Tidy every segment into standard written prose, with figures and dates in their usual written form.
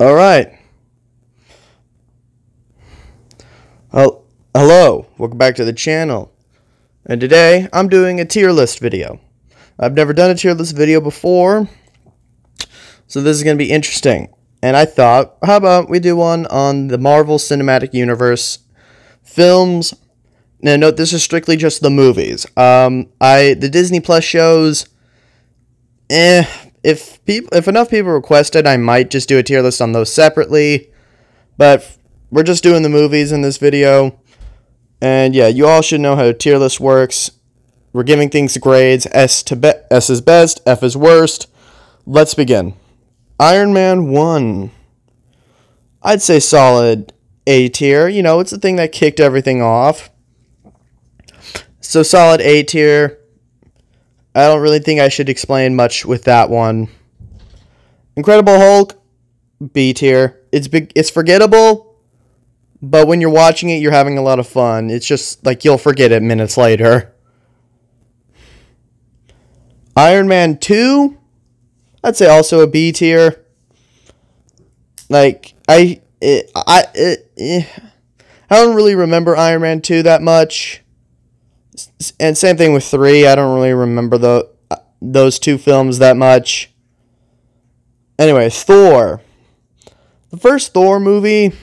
All right. Hello. Welcome back to the channel. And today I'm doing a tier list video. I've never done a tier list video before, so this is going to be interesting. And I thought, how about we do one on the Marvel Cinematic Universe films? Now, note this is strictly just the movies. The Disney Plus shows, if enough people requested, I might just do a tier list on those separately. But we're just doing the movies in this video. And yeah, you all should know how a tier list works. We're giving things grades. S is best, F is worst. Let's begin. Iron Man 1. I'd say solid A tier. You know, it's the thing that kicked everything off. So solid A tier. I don't really think I should explain much with that one. Incredible Hulk, B tier. It's forgettable, but when you're watching it, you're having a lot of fun. It's just like you'll forget it minutes later. Iron Man 2, I'd say also a B tier. Like I don't really remember Iron Man 2 that much. And same thing with 3. I don't really remember those two films that much. Anyway, Thor. The first Thor movie.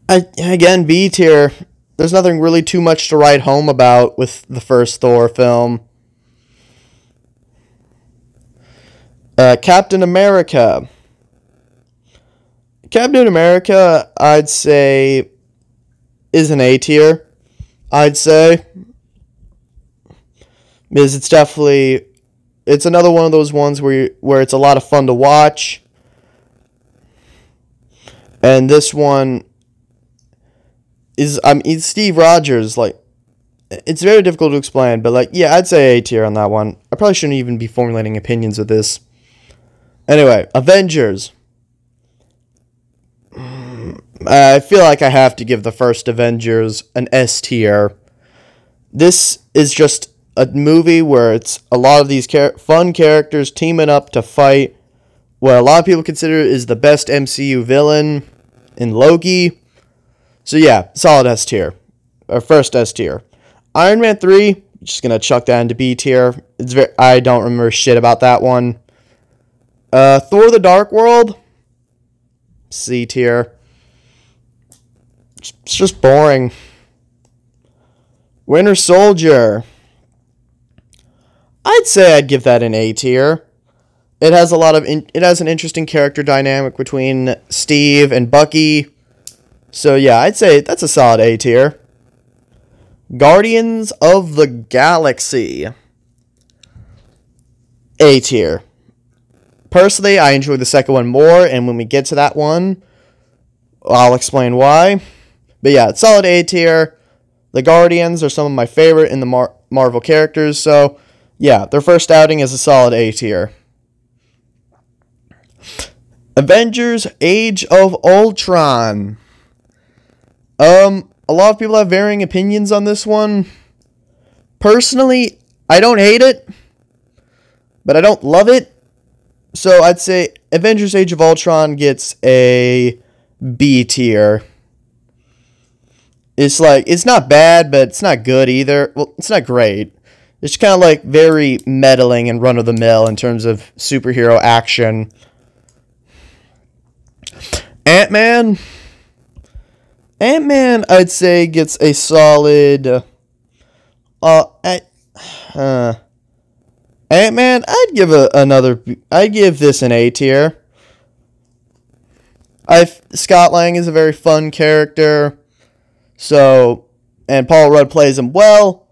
Again, B tier. There's nothing really too much to write home about with the first Thor film. Captain America. Captain America, I'd say, is an A tier. I'd say. Because it's another one of those ones where it's a lot of fun to watch. And this one is, Steve Rogers, like, it's very difficult to explain, but like, yeah, I'd say A tier on that one. I probably shouldn't even be formulating opinions with this. Anyway, Avengers. I feel like I have to give the first Avengers an S tier. This is just a movie where it's a lot of these fun characters teaming up to fight what a lot of people consider is the best MCU villain in Loki. So yeah, solid S tier. Or first S tier. Iron Man 3, just gonna chuck that into B tier. I don't remember shit about that one. Thor the Dark World, C tier. It's just boring. Winter Soldier. I'd say I'd give that an A tier. It has an interesting character dynamic between Steve and Bucky. So yeah, I'd say that's a solid A tier. Guardians of the Galaxy. A tier. Personally, I enjoyed the second one more, and when we get to that one, I'll explain why. But yeah, it's solid A tier. The Guardians are some of my favorite in the Marvel characters, so yeah, their first outing is a solid A tier. Avengers Age of Ultron. A lot of people have varying opinions on this one. Personally, I don't hate it, but I don't love it. So I'd say Avengers Age of Ultron gets a B tier. It's not bad, but it's not good either. Well, it's not great. It's kind of like very meddling and run-of-the-mill in terms of superhero action. Ant-Man, I'd say gets a solid. Ant-Man, I'd give this an A tier. Scott Lang is a very fun character. So, and Paul Rudd plays him well.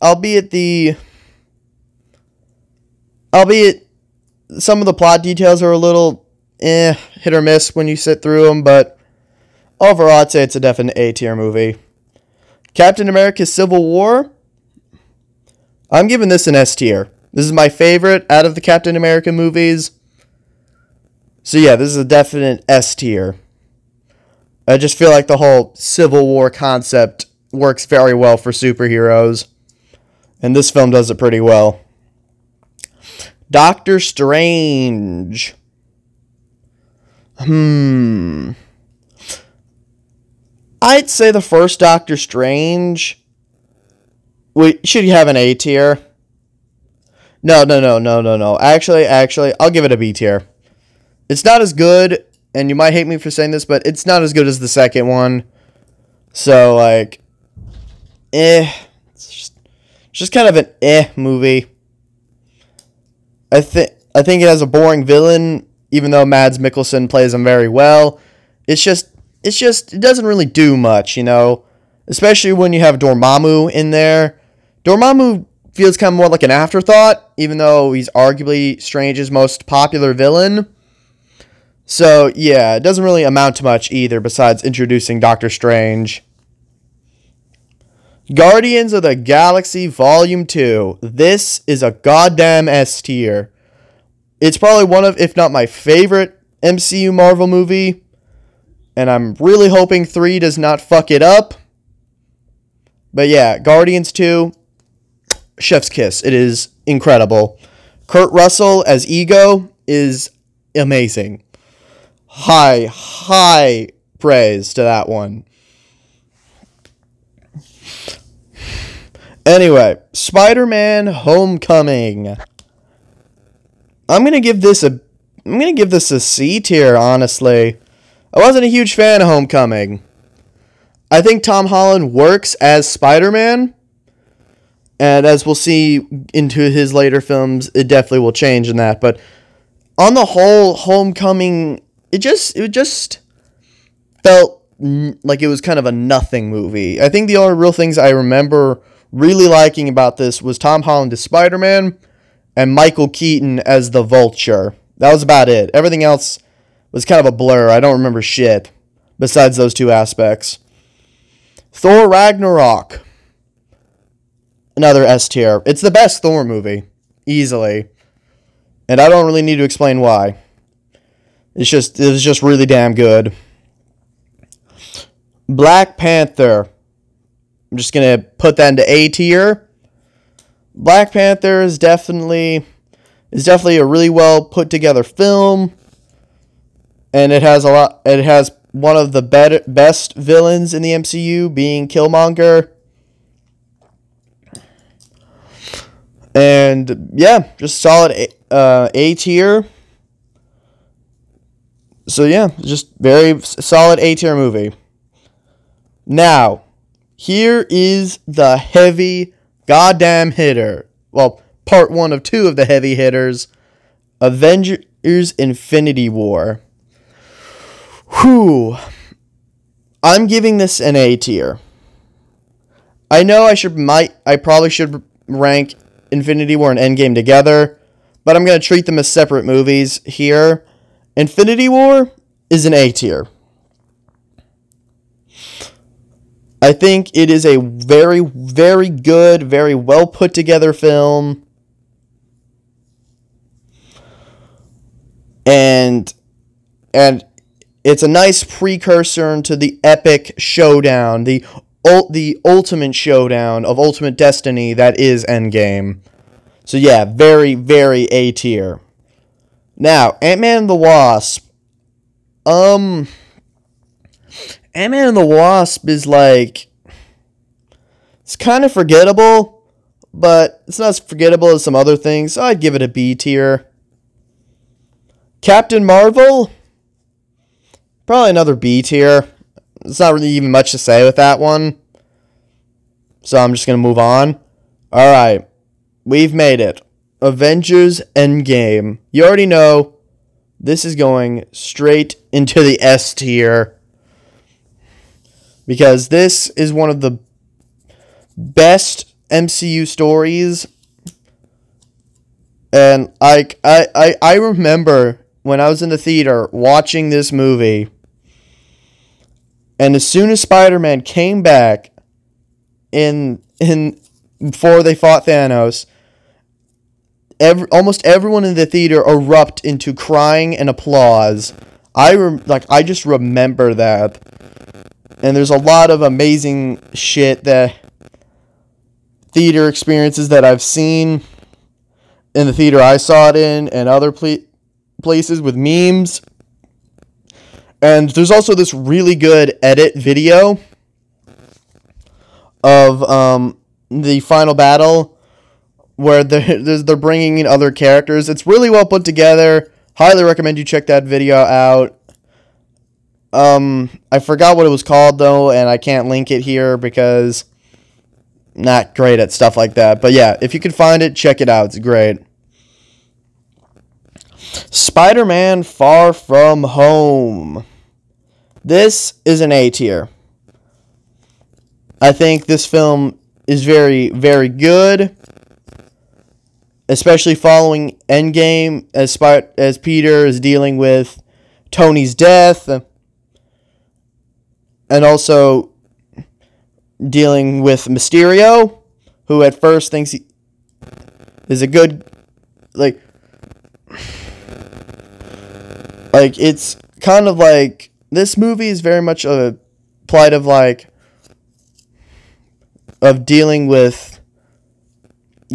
Albeit some of the plot details are a little hit or miss when you sit through them, but overall I'd say it's a definite A tier movie. Captain America Civil War. I'm giving this an S tier. This is my favorite out of the Captain America movies. So yeah, this is a definite S tier. I just feel like the whole Civil War concept works very well for superheroes. And this film does it pretty well. Doctor Strange. I'd say the first Doctor Strange should have an A tier. No. Actually, I'll give it a B tier. It's not as good, and you might hate me for saying this, but it's not as good as the second one. So, like, it's just kind of an movie. I think it has a boring villain, even though Mads Mikkelsen plays him very well. It doesn't really do much, you know, especially when you have Dormammu in there. Dormammu feels kind of more like an afterthought, even though he's arguably Strange's most popular villain. So, yeah, it doesn't really amount to much either, besides introducing Doctor Strange. Guardians of the Galaxy Volume 2. This is a goddamn S tier. It's probably one of, if not my favorite MCU Marvel movie. And I'm really hoping 3 does not fuck it up. But yeah, Guardians 2, chef's kiss. It is incredible. Kurt Russell as Ego is amazing. High praise to that one. Anyway, Spider-Man Homecoming. I'm gonna give this a C tier, honestly. I wasn't a huge fan of Homecoming. I think Tom Holland works as Spider-Man, and as we'll see into his later films, it definitely will change in that. But on the whole, Homecoming, it just felt like it was kind of a nothing movie. I think the only real things I remember really liking about this was Tom Holland as Spider-Man and Michael Keaton as the Vulture. That was about it. Everything else was kind of a blur. I don't remember shit besides those two aspects. Thor Ragnarok. Another S tier. It's the best Thor movie. Easily. And I don't really need to explain why. It was just really damn good. Black Panther. I'm just going to put that into A tier. Black Panther is definitely a really well put together film. And it has one of the best villains in the MCU, being Killmonger. And yeah, just solid A tier. So yeah, just very solid A tier movie. Now, here is the heavy goddamn hitter. Well, part 1 of 2 of the heavy hitters. Avengers Infinity War. Whew. I'm giving this an A tier. I know I probably should rank Infinity War and Endgame together, but I'm going to treat them as separate movies here. Infinity War is an A tier. I think it is a very, very good, very well put together film. And it's a nice precursor to the epic showdown, the ultimate showdown of Ultimate Destiny that is Endgame. So yeah, very, very A tier. Now, Ant-Man and the Wasp. Ant-Man and the Wasp is like, it's kind of forgettable, but it's not as forgettable as some other things, so I'd give it a B tier. Captain Marvel, probably another B tier. There's not really even much to say with that one, so I'm just going to move on. Alright, we've made it. Avengers Endgame. You already know this is going straight into the S tier, because this is one of the best MCU stories. And I remember when I was in the theater watching this movie, and as soon as Spider-Man came back in before they fought Thanos, almost everyone in the theater erupted into crying and applause. I just remember that. And there's a lot of amazing shit that theater experiences that I've seen in the theater I saw it in and other places with memes. And there's also this really good edit video of the final battle where they're bringing in other characters. It's really well put together. Highly recommend you check that video out. I forgot what it was called, though, and I can't link it here because I'm not great at stuff like that. But yeah, if you can find it, check it out. It's great. Spider-Man Far From Home. This is an A tier. I think this film is very, very good, especially following Endgame as Peter is dealing with Tony's death and also dealing with Mysterio, who at first thinks he is a good, like it's kind of like, this movie is very much a plight of dealing with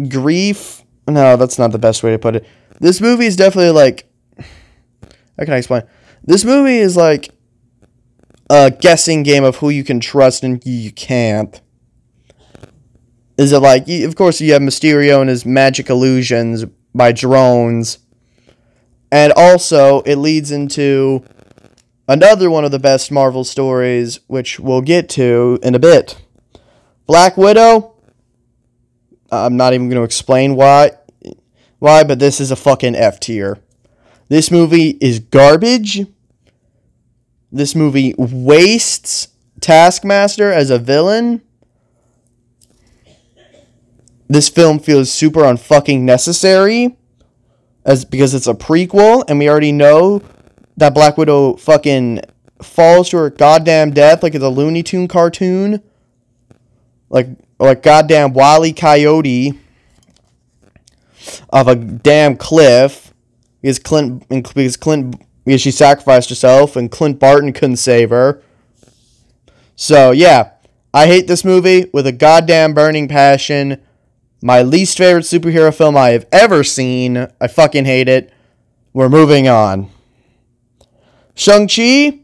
grief. No, that's not the best way to put it. This movie is definitely like, how can I explain? This movie is like a guessing game of who you can trust and who you can't. Is it like, of course you have Mysterio and his magic illusions by drones. And also, it leads into another one of the best Marvel stories, which we'll get to in a bit. Black Widow. I'm not even going to explain why, but this is a fucking F tier. This movie is garbage. This movie wastes Taskmaster as a villain. This film feels super unfucking necessary because it's a prequel, and we already know that Black Widow fucking falls to her goddamn death like it's a Looney Tune cartoon. Like goddamn Wile E. Coyote off a damn cliff because she sacrificed herself and Clint Barton couldn't save her. So yeah, I hate this movie with a goddamn burning passion. My least favorite superhero film I have ever seen. I fucking hate it. We're moving on. Shang-Chi.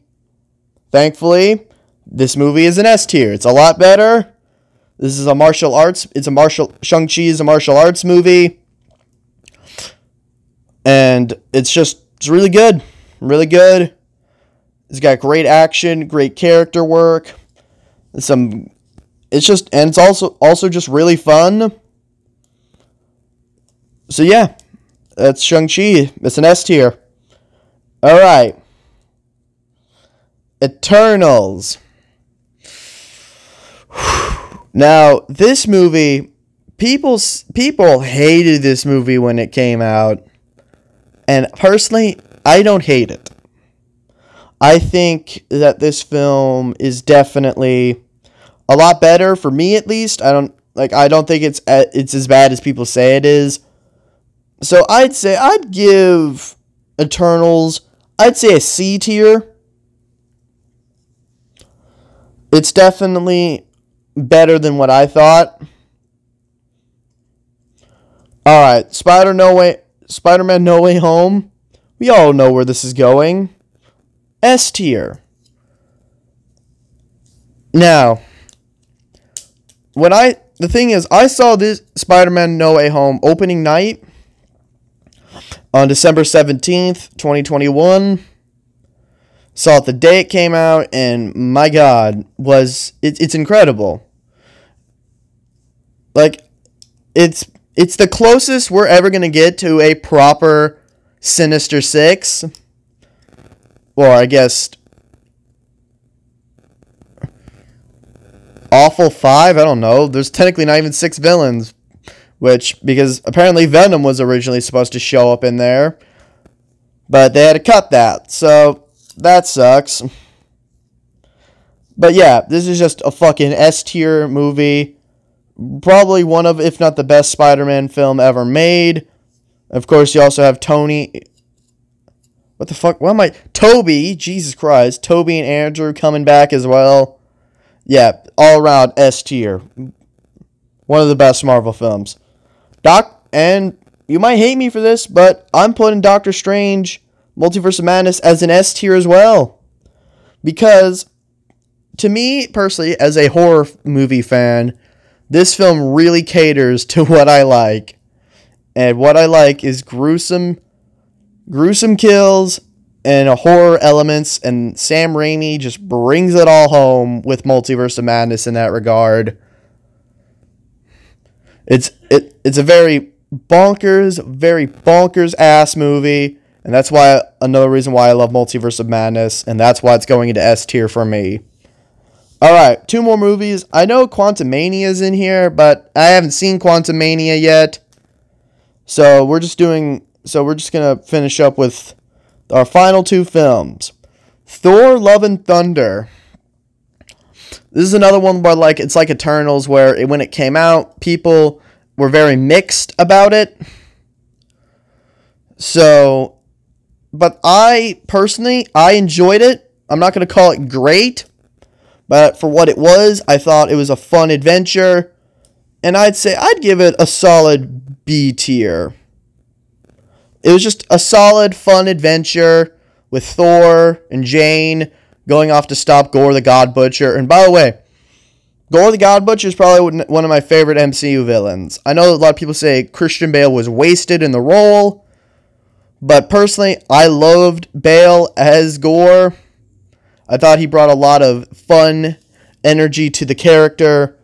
Thankfully, this movie is an S tier. It's a lot better. This is a martial arts. Shang-Chi is a martial arts movie. And it's really good. Really good. It's got great action, great character work. It's also just really fun. So yeah, that's Shang-Chi. It's an S tier. Alright. Eternals. Now, this movie, people hated this movie when it came out. And personally, I don't hate it. I think that this film is definitely a lot better, for me at least. I don't think it's as bad as people say it is. So I'd give Eternals, I'd say a C tier. It's definitely better than what I thought. Alright, Spider-Man No Way Home. We all know where this is going. S tier. Now, the thing is, I saw this Spider-Man No Way Home opening night on December 17th, 2021. Saw it the day it came out, and my God, it's incredible. Like, it's the closest we're ever going to get to a proper Sinister Six. Or, I guess, Awful Five? I don't know. There's technically not even 6 villains. Because apparently Venom was originally supposed to show up in there. But they had to cut that. So, that sucks. But yeah, this is just a fucking S-tier movie. Probably one of, if not the best Spider-Man film ever made. Of course, you also have Tony. What the fuck? What am I? Toby. Jesus Christ. Toby and Andrew coming back as well. Yeah, all around S tier. One of the best Marvel films. And you might hate me for this, but I'm putting Doctor Strange Multiverse of Madness as an S tier as well. Because, to me, personally, as a horror movie fan, this film really caters to what I like. And what I like is gruesome kills and horror elements, and Sam Raimi just brings it all home with Multiverse of Madness in that regard. It's a very bonkers ass movie, and that's why another reason why I love Multiverse of Madness, and that's why it's going into S tier for me. Alright, 2 more movies. I know Quantumania is in here, but I haven't seen Quantumania yet. So we're just gonna finish up with our final 2 films. Thor: Love and Thunder. This is another one where it's like Eternals, where when it came out, people were very mixed about it. So, but I personally enjoyed it. I'm not going to call it great, but for what it was, I thought it was a fun adventure, and I'd give it a solid B tier. It was just a solid, fun adventure with Thor and Jane going off to stop Gore the God Butcher. And by the way, Gore the God Butcher is probably one of my favorite MCU villains. I know a lot of people say Christian Bale was wasted in the role, but personally, I loved Bale as Gore. I thought he brought a lot of fun energy to the character.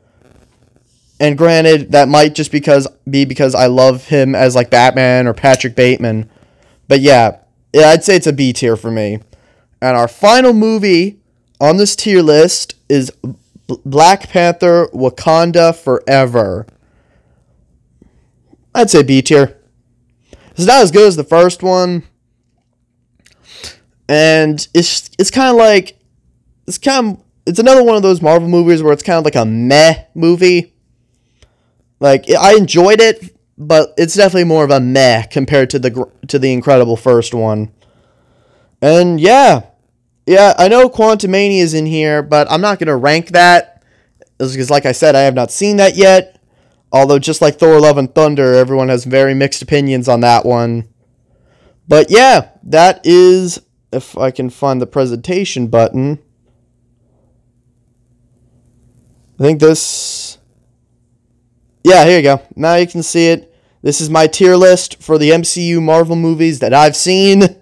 And granted, that might just be because I love him as like Batman or Patrick Bateman. But yeah, I'd say it's a B tier for me. And our final movie on this tier list is Black Panther: Wakanda Forever. I'd say B tier. It's not as good as the first one. And it's another one of those Marvel movies where it's kind of like a meh movie. Like, I enjoyed it, but it's definitely more of a meh compared to the incredible first one. And yeah, I know Quantumania is in here, but I'm not going to rank that, because like I said, I have not seen that yet. Although, just like Thor: Love and Thunder, everyone has very mixed opinions on that one. But yeah, that is, if I can find the presentation button. I think this... Yeah, here you go. Now you can see it. This is my tier list for the MCU Marvel movies that I've seen,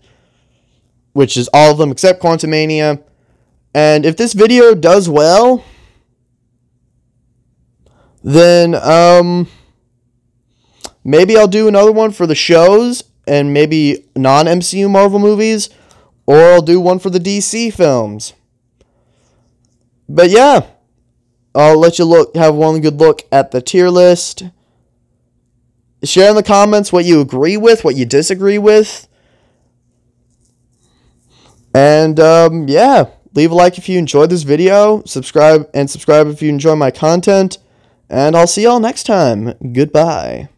which is all of them except Quantumania. And if this video does well, then maybe I'll do another one for the shows and maybe non-MCU Marvel movies, or I'll do one for the DC films. But yeah, I'll let you have one good look at the tier list. Share in the comments what you agree with, what you disagree with. And, yeah, leave a like if you enjoyed this video. Subscribe if you enjoy my content. And I'll see y'all next time. Goodbye.